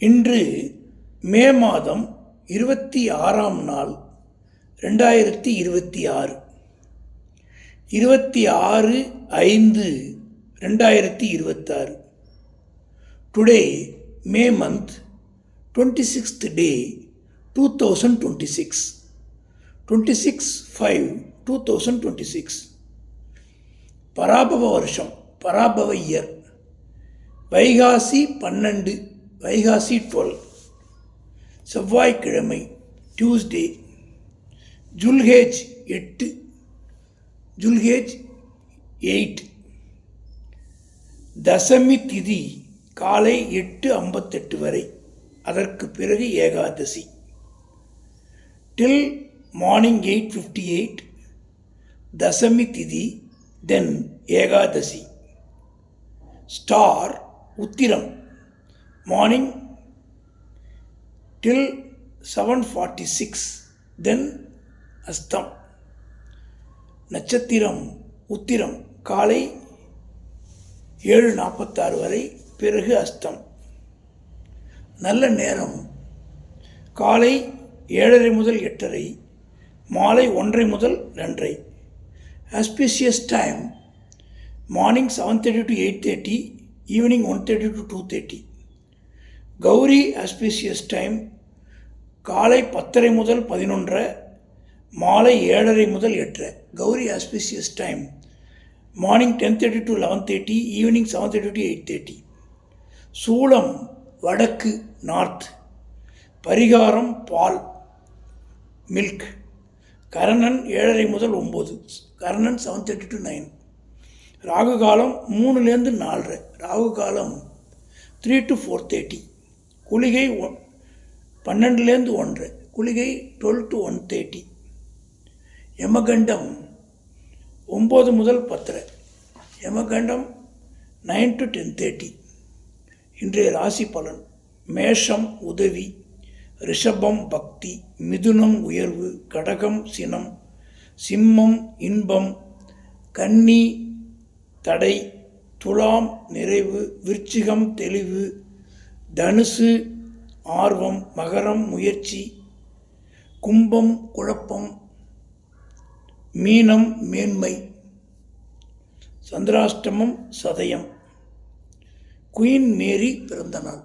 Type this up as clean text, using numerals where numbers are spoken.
இன்று மே மாதம் 26ஆம் நாள் 2026, 26/5/2026. Today, May month, 26th day, 2026, 26/5/2026. Parabhava வருஷம், பராபவ இயர், வைகாசி 12, வைகாசி 12, செவ்வாய்க்கிழமை, டியூஸ்டே, ஜுல்ஹேஜ் 8, ஜுல்ஹேஜ் 8, தசமி திதி காலை 8:58 வரை, அதற்கு பிறகு ஏகாதசி. till morning 8:58, தசமி திதி, then ஏகாதசி. ஸ்டார் உத்திரம், morning till 7:46, then அஸ்தம். நட்சத்திரம் உத்திரம் காலை 7:46 வரை, பிறகு அஸ்தம். நல்ல நேரம் காலை 7:30 முதல் 8:30, மாலை 1:30 முதல் 2:30. auspicious time morning 7:30 to 8:30, evening 1:30 to 2:30. Gowri auspicious time காலை 10:30 முதல் 11:30, மாலை 7:30 முதல் 8:30. Gowri auspicious time morning 10:30 to 11:30, evening 7:30 to 8:30. சூலம் வடக்கு நார்த். பரிகாரம் பால், மில்க். கரணன் 7:30 முதல் 9, கரணன் 7:30 to 9. ராகு காலம் 3 to 4, ராகு காலம் 3 to 4:30. குளிகை 12 to 1, குளிகை 12 to 1:30. யமகண்டம் 9 முதல் 10, யமகண்டம் 9 to 10:30. இன்றைய ராசி பலன்: மேஷம் உதவி, ரிஷபம் பக்தி, மிதுனம் உயர்வு, கடகம் சினம், சிம்மம் இன்பம், கன்னி தடை, துலாம் நிறைவு, விருச்சிகம் தெளிவு, தனுசு ஆர்வம், மகரம் முயற்சி, கும்பம் குழப்பம், மீனம் மேன்மை. சந்திராஷ்டமம் சதயம். குயின் மேரி பிறந்த நாள்.